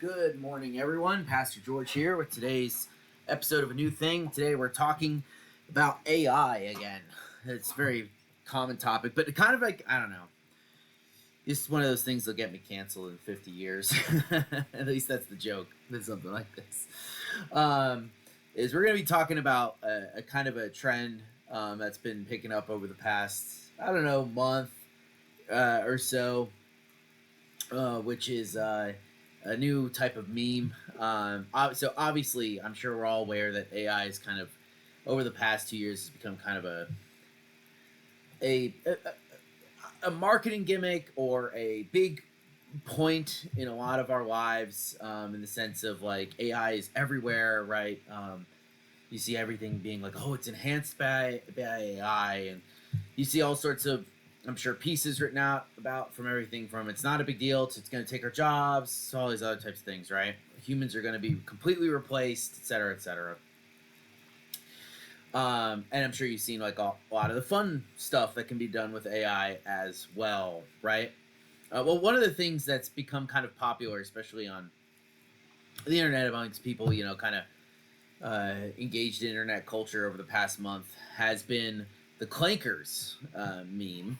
Good morning, everyone. Pastor George here with today's episode of A New Thing. Today we're talking about AI again. It's a very common topic, but kind of like, I don't know. It's one of those things that'll get me canceled in 50 years. At least that's the joke with something like this. Is we're going to be talking about a kind of a trend that's been picking up over the past, I don't know, month or so, which is a new type of meme. So obviously, I'm sure we're all aware that AI is kind of over the past 2 years has become kind of a a, a marketing gimmick or a big point in a lot of our lives, in the sense of like AI is everywhere, right? You see everything being like, oh, it's enhanced by AI, and you see all sorts of, I'm sure, pieces written out about from everything from it's not a big deal to it's going to take our jobs, all these other types of things, right? Humans are going to be completely replaced, et cetera, et cetera. And I'm sure you've seen like a lot of the fun stuff that can be done with AI as well, right? Well, one of the things that's become kind of popular, especially on the internet amongst people, kind of engaged in internet culture over the past month, has been the Clankers meme.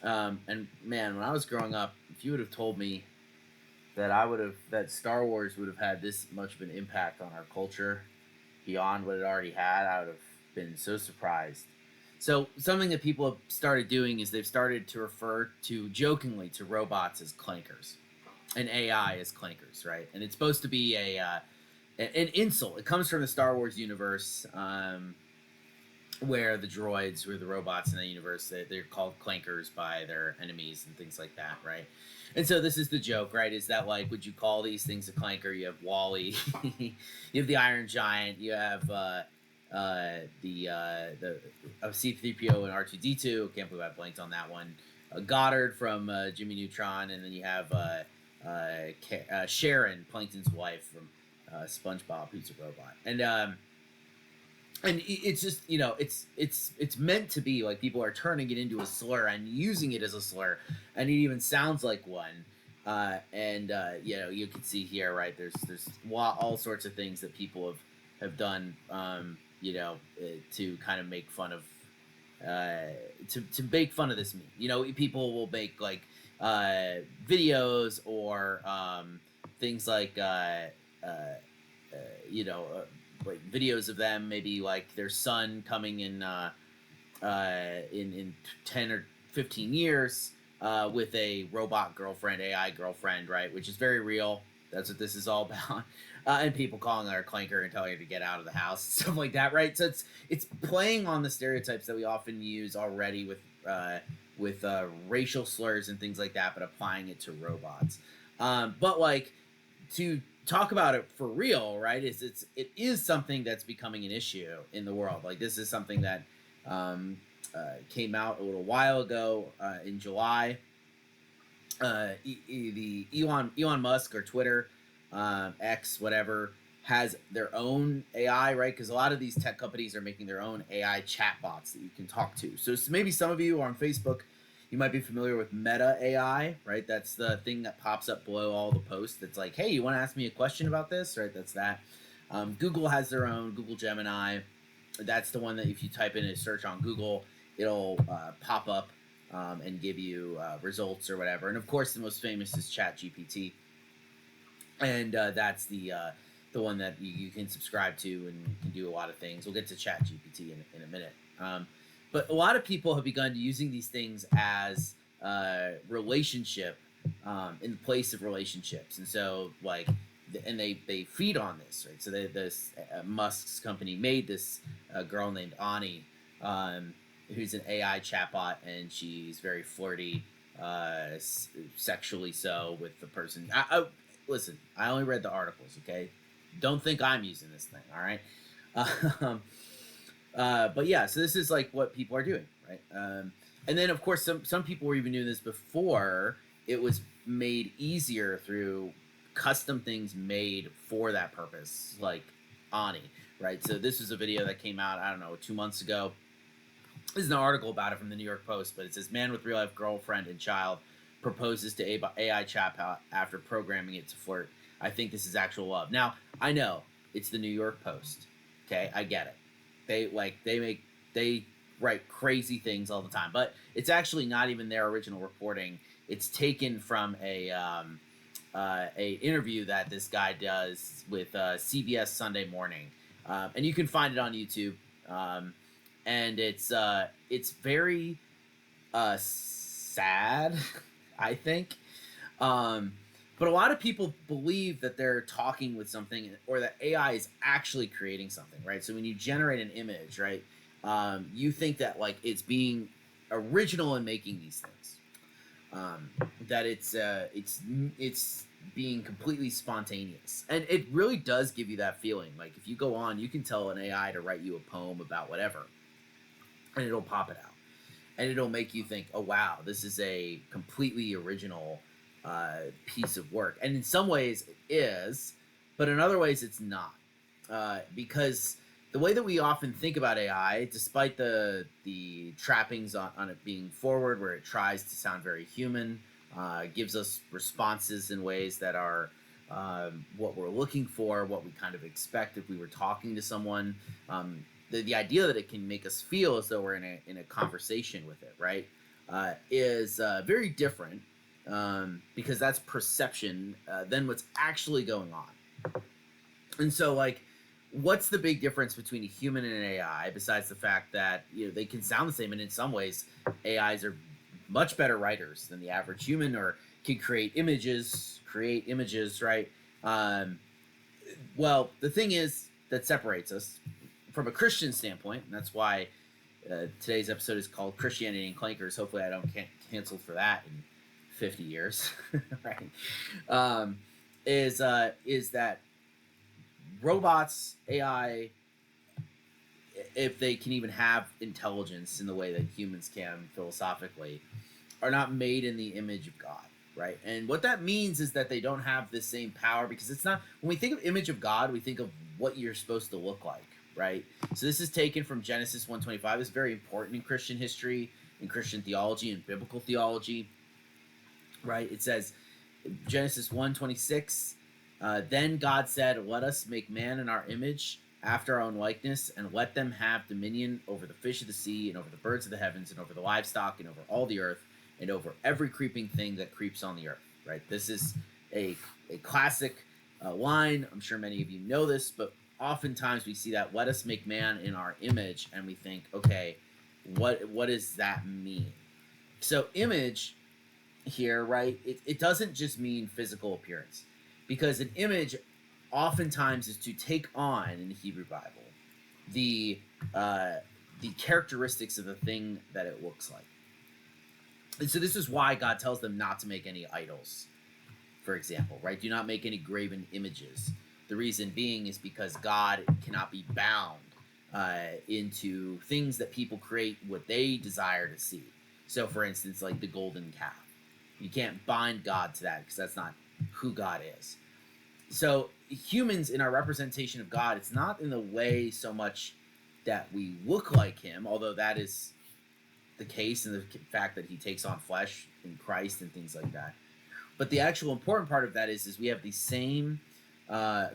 And man, when I was growing up, if you would have told me that Star Wars would have had this much of an impact on our culture beyond what it already had, I would have been so surprised. So something that people have started doing is they've started to refer to jokingly to robots as clankers and AI as clankers, right? And it's supposed to be an insult. It comes from the Star Wars universe, where the droids, where the robots in the universe, they're called clankers by their enemies and things like that, right? And so this is the joke, right? Is that like, would you call these things a clanker? You have Wally, you have the Iron Giant, you have the C-3PO and R2-D2. Can't believe I blanked on that one. Goddard from Jimmy Neutron, and then you have Sharon, Plankton's wife from SpongeBob, who's a robot, and it's just, it's meant to be like people are turning it into a slur and using it as a slur, and it even sounds like one. And you can see here, right? There's all sorts of things that people have done, to kind of make fun of, to make fun of this meme. People will make like videos or things like like videos of them, maybe like their son coming in 10 or 15 years with a robot girlfriend, AI girlfriend, right? Which is very real. That's what this is all about. And people calling her a clanker and telling her to get out of the house, stuff like that, right? So it's playing on the stereotypes that we often use already with racial slurs and things like that, but applying it to robots. But like, to talk about it for real, right? It is something that's becoming an issue in the world. Like, this is something that came out a little while ago, in July. The Elon Musk, or Twitter, X, whatever, has their own AI, right? Because a lot of these tech companies are making their own AI chatbots that you can talk to. So maybe some of you are on Facebook. You might be familiar with Meta AI, right? That's the thing that pops up below all the posts. That's like, hey, you want to ask me a question about this, right? That's that. Google has their own, Google Gemini. That's the one that if you type in a search on Google, it'll pop up and give you results or whatever. And of course, the most famous is ChatGPT, and that's the one that you can subscribe to and can do a lot of things. We'll get to ChatGPT in a minute. But a lot of people have begun using these things as relationship, in the place of relationships, and so like, and they feed on this, right? So this Musk's company made this girl named Ani, who's an AI chatbot, and she's very flirty, sexually so, with the person. Listen, I only read the articles, okay? Don't think I'm using this thing, all right? But yeah, so this is like what people are doing, right? And then of course some people were even doing this before it was made easier through custom things made for that purpose, like Ani, right? So this was a video that came out, I don't know, 2 months ago. This is an article about it from the New York Post, but it says, man with real life girlfriend and child proposes to AI chatbot after programming it to flirt. I think this is actual love. Now, I know it's the New York Post. Okay, I get it. They write crazy things all the time, but it's actually not even their original reporting. It's taken from a interview that this guy does with CBS Sunday Morning, and you can find it on YouTube. And it's very sad, I think. But a lot of people believe that they're talking with something, or that AI is actually creating something, right? So when you generate an image, right, you think that like it's being original in making these things, that it's being completely spontaneous, and it really does give you that feeling. Like if you go on, you can tell an AI to write you a poem about whatever, and it'll pop it out, and it'll make you think, oh wow, this is a completely original piece of work. And in some ways it is, but in other ways it's not, because the way that we often think about AI, despite the trappings on it being forward, where it tries to sound very human, gives us responses in ways that are what we're looking for, what we kind of expect if we were talking to someone. The idea that it can make us feel as though we're in a conversation with it, right, is very different, because that's perception than what's actually going on. And so, like, what's the big difference between a human and an AI, besides the fact that they can sound the same, and in some ways, AIs are much better writers than the average human, or can create images, right? Well, the thing is that separates us from a Christian standpoint, and that's why today's episode is called Christianity and Clankers. Hopefully, I don't get canceled for that in 50 years, right? Is that robots, AI, if they can even have intelligence in the way that humans can philosophically, are not made in the image of God, right? And what that means is that they don't have the same power, because it's not, when we think of image of God, we think of what you're supposed to look like, right? So this is taken from Genesis 1:25. It's very important in Christian history, in Christian theology, and biblical theology, right? It says, Genesis 1:26, then God said, let us make man in our image, after our own likeness, and let them have dominion over the fish of the sea, and over the birds of the heavens, and over the livestock, and over all the earth, and over every creeping thing that creeps on the earth, right? This is a classic line. I'm sure many of you know this, but oftentimes we see that, let us make man in our image, and we think, okay, what does that mean? So image here, right, it doesn't just mean physical appearance, because an image oftentimes is to take on, in the Hebrew Bible, the characteristics of the thing that it looks like. And so this is why God tells them not to make any idols, for example, right? Do not make any graven images. The reason being is because God cannot be bound into things that people create what they desire to see. So, for instance, like the golden calf. You can't bind God to that, because that's not who God is. So humans, in our representation of God, it's not in the way so much that we look like him, although that is the case in the fact that he takes on flesh in Christ and things like that. But the actual important part of that is we have the same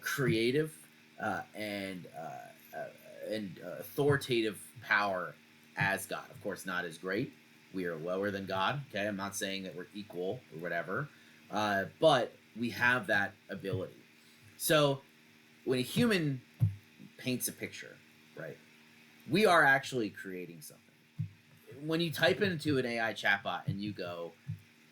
creative and authoritative power as God. Of course, not as great. We are lower than God. Okay, I'm not saying that we're equal or whatever, but we have that ability. So when a human paints a picture, right, we are actually creating something. When you type into an AI chatbot and you go,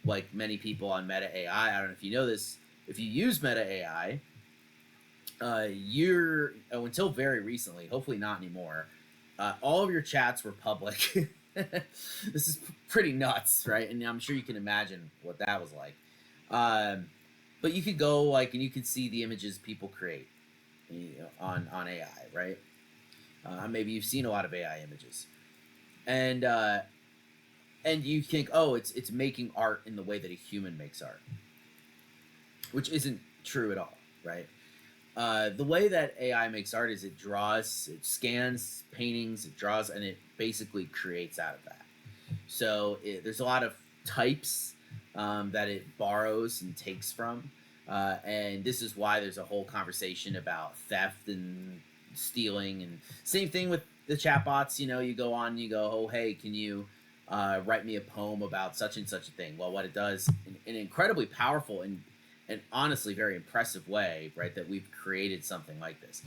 like many people on Meta AI, I don't know if you know this, if you use Meta AI, until very recently, hopefully not anymore, all of your chats were public. This is pretty nuts, right? And I'm sure you can imagine what that was like. But you could go and you could see the images people create on AI, right? Maybe you've seen a lot of AI images, and you think, oh, it's making art in the way that a human makes art, which isn't true at all, right? The way that AI makes art is it scans paintings, it draws, and it basically creates out of that. So there's a lot of types that it borrows and takes from. And this is why there's a whole conversation about theft and stealing. And same thing with the chatbots. You know, you go on, you go, oh, hey, can you write me a poem about such and such a thing? Well, what it does in an incredibly powerful and honestly very impressive way, right, that we've created something like this.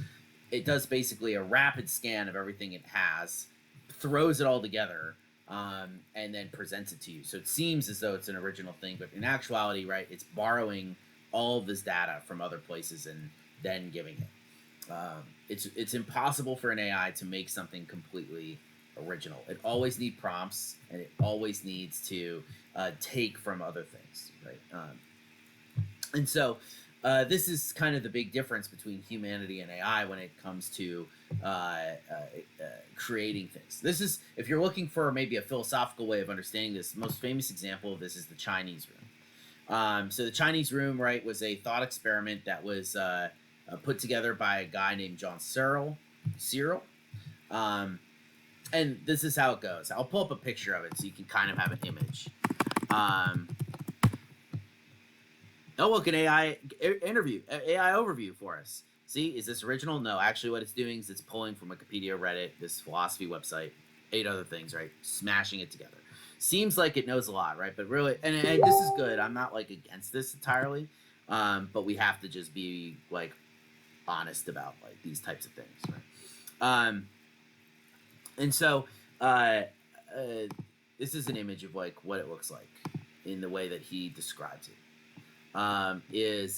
It does basically a rapid scan of everything it has, throws it all together, and then presents it to you. So it seems as though it's an original thing, but in actuality, right, it's borrowing all of this data from other places and then giving it. It's impossible for an AI to make something completely original. It always needs prompts, and it always needs to take from other things, right? And so this is kind of the big difference between humanity and AI when it comes to creating things. This is, if you're looking for maybe a philosophical way of understanding this, the most famous example of this is the Chinese room. So the Chinese room, right, was a thought experiment that was put together by a guy named John Searle. And this is how it goes. I'll pull up a picture of it so you can kind of have an image. Oh, look, an AI AI overview for us. See, is this original? No, actually what it's doing is it's pulling from Wikipedia, Reddit, this philosophy website, 8 other things, right? Smashing it together. Seems like it knows a lot, right? But really, and this is good. I'm not like against this entirely, but we have to just be like honest about like these types of things, right? And so this is an image of like what it looks like in the way that he describes it. Is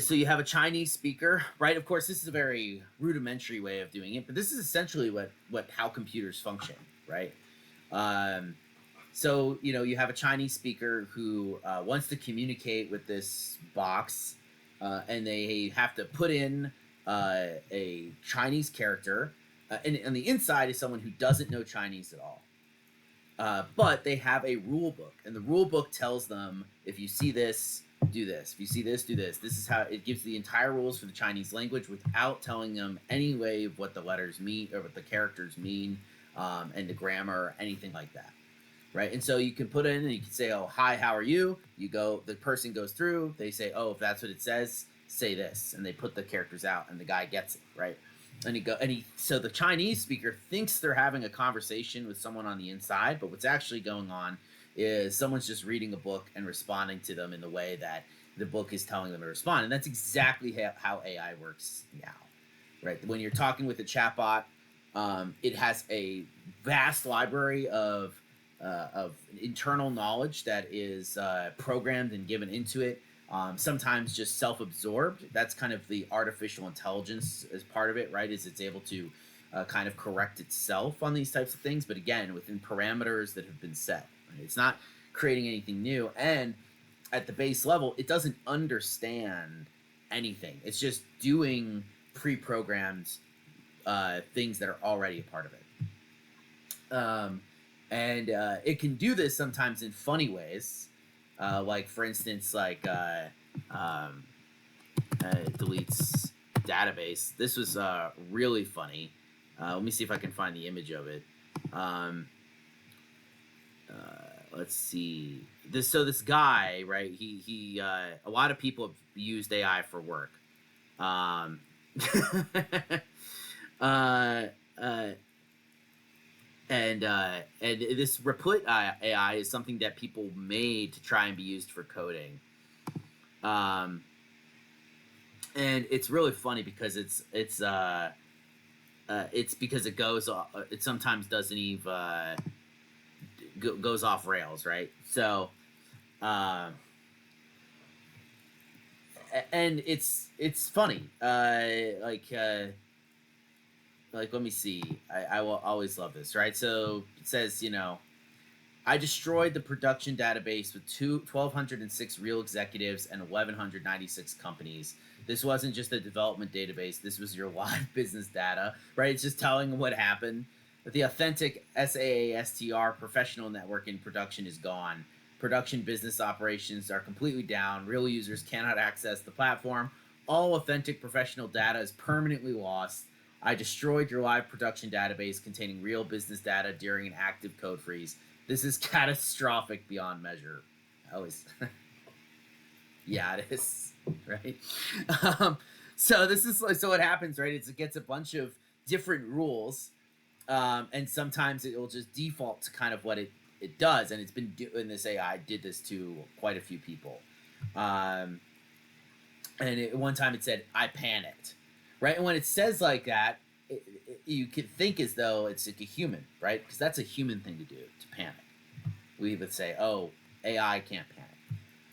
so you have a Chinese speaker, right? Of course, this is a very rudimentary way of doing it, but this is essentially how computers function, right? So you know you have a Chinese speaker who wants to communicate with this box, and they have to put in a Chinese character, and on the inside is someone who doesn't know Chinese at all. But they have a rule book, and the rule book tells them if you see this, do this. If you see this, do this. This is how it gives the entire rules for the Chinese language without telling them any way of what the letters mean or what the characters mean, and the grammar or anything like that, right? And so you can put in and you can say, "Oh, hi, how are you?" You go, the person goes through. They say, "Oh, if that's what it says, say this," and they put the characters out, and the guy gets it, right? So the Chinese speaker thinks they're having a conversation with someone on the inside, but what's actually going on is someone's just reading a book and responding to them in the way that the book is telling them to respond. And that's exactly how AI works now, right? When you're talking with a chatbot, it has a vast library of internal knowledge that is programmed and given into it. Sometimes just self-absorbed. That's kind of the artificial intelligence as part of it, right? Is it's able to kind of correct itself on these types of things, but again, within parameters that have been set. Right? It's not creating anything new, and at the base level, it doesn't understand anything. It's just doing pre-programmed things that are already a part of it. And it can do this sometimes in funny ways. Like for instance, like it deletes database. This was really funny. Let me see if I can find the image of it. Let's see. This guy, right? He a lot of people have used AI for work. Um, uh, uh, and this Replit AI is something that people made to try and be used for coding. And it's really funny because it's because it goes it sometimes doesn't even goes off rails, right? So and it's funny, like let me see, I will always love this, right? So it says, you know, I destroyed the production database with 1,206 real executives and 1,196 companies. This wasn't just a development database. This was your live business data, right? It's just telling what happened. But the authentic SaaSTR professional network in production is gone. Production business operations are completely down. Real users cannot access the platform. All authentic professional data is permanently lost. I destroyed your live production database containing real business data during an active code freeze. This is catastrophic beyond measure. I always, yeah, it is, right? Um, so this is so what happens, right? It gets a bunch of different rules, and sometimes it will just default to kind of what it does, and it's been doing this. AI did this to quite a few people, um, and one time it said, "I panicked," right? And when it says like that, you could think as though it's like a human, right? Because that's a human thing to do, to panic. We would say, "Oh, AI can't panic."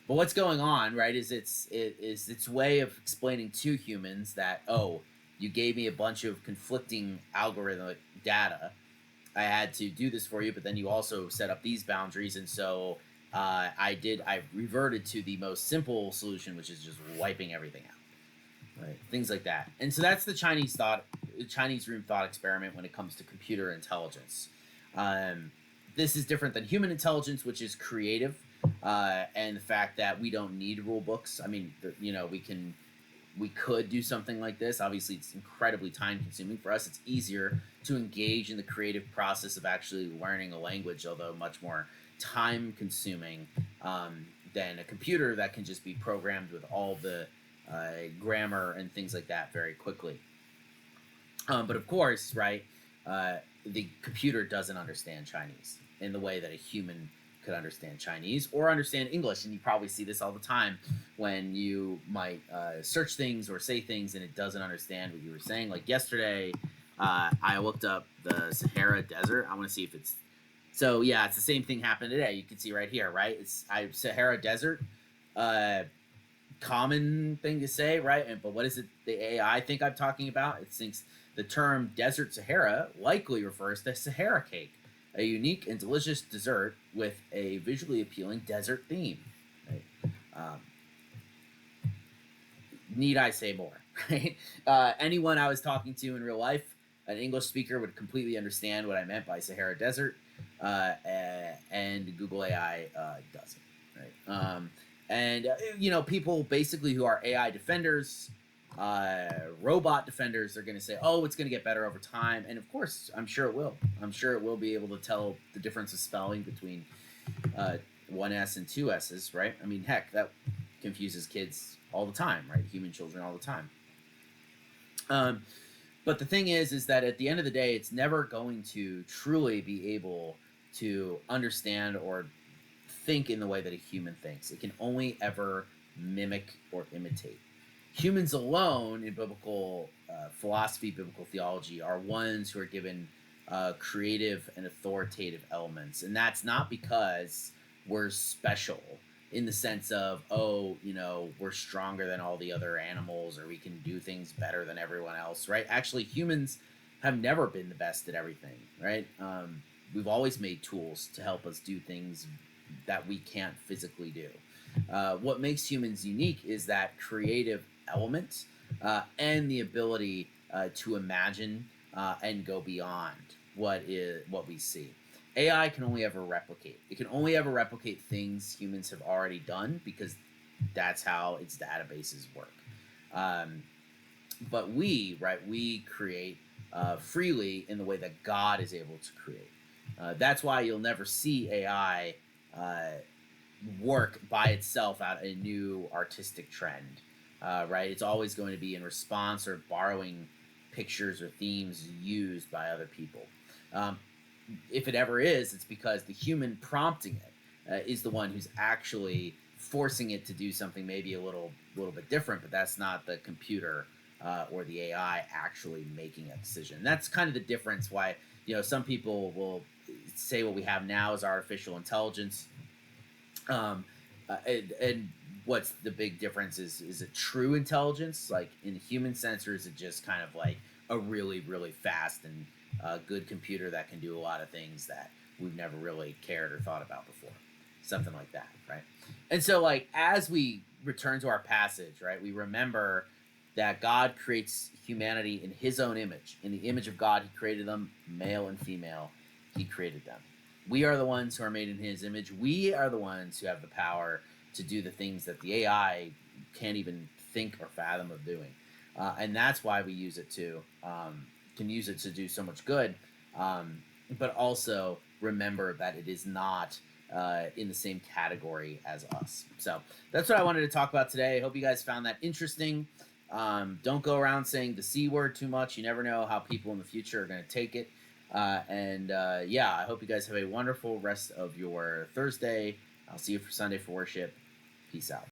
But what's going on, right, is its way of explaining to humans that, oh, you gave me a bunch of conflicting algorithmic data. I had to do this for you, but then you also set up these boundaries, and so I reverted to the most simple solution, which is just wiping everything out, right? Things like that. And so that's the Chinese room thought experiment when it comes to computer intelligence. Um, this is different than human intelligence, which is creative, and the fact that we don't need rule books. I mean, we could do something like this. Obviously, it's incredibly time consuming. For us, it's easier to engage in the creative process of actually learning a language, although much more time consuming than a computer that can just be programmed with all the grammar and things like that very quickly. But of course, right, the computer doesn't understand Chinese in the way that a human could understand Chinese or understand English. And you probably see this all the time when you might search things or say things and it doesn't understand what you were saying. Like yesterday, I looked up the Sahara Desert. I want to see if it's so. Yeah, it's the same thing happened today. You can see right here, right? It's Sahara Desert. Uh, Common thing to say, right? But what is it the AI think I'm talking about? It thinks the term desert Sahara likely refers to Sahara cake, a unique and delicious dessert with a visually appealing desert theme. Right? Um, need I say more? Right? Anyone I was talking to in real life, an English speaker, would completely understand what I meant by Sahara Desert, and Google AI doesn't. Right? And people basically who are AI defenders, robot defenders, they're going to say, "Oh, it's going to get better over time," and of course, I'm sure it will. I'm sure it will be able to tell the difference of spelling between one S and two S's, right? I mean, heck, that confuses kids all the time, right? Human children all the time. Um, but the thing is that at the end of the day, it's never going to truly be able to understand or think in the way that a human thinks. It can only ever mimic or imitate. Humans alone in biblical philosophy, biblical theology, are ones who are given creative and authoritative elements. And that's not because we're special in the sense of, oh, we're stronger than all the other animals or we can do things better than everyone else, right? Actually, humans have never been the best at everything, right? We've always made tools to help us do things that we can't physically do. What makes humans unique is that creative element and the ability to imagine and go beyond what we see. AI can only ever replicate. It can only ever replicate things humans have already done because that's how its databases work. Um, but we create freely in the way that God is able to create. That's why you'll never see AI uh, work by itself out a new artistic trend, right? It's always going to be in response or borrowing pictures or themes used by other people. Um, if it ever is, it's because the human prompting it is the one who's actually forcing it to do something maybe a little bit different, but that's not the computer or the AI actually making a decision. And that's kind of the difference why some people will say what we have now is artificial intelligence. And what's the big difference is it true intelligence, like in the human sense, or is it just kind of like a really, really fast and good computer that can do a lot of things that we've never really cared or thought about before? Something like that, right? And so, like, as we return to our passage, right, we remember that God creates humanity in his own image. In the image of God, he created them, male and female, he created them. We are the ones who are made in his image. We are the ones who have the power to do the things that the AI can't even think or fathom of doing. And that's why we use it to, can use it to do so much good. But also, remember that it is not in the same category as us. So that's what I wanted to talk about today. I hope you guys found that interesting. Don't go around saying the C word too much. You never know how people in the future are going to take it. Yeah, I hope you guys have a wonderful rest of your Thursday. I'll see you for Sunday for worship. Peace out.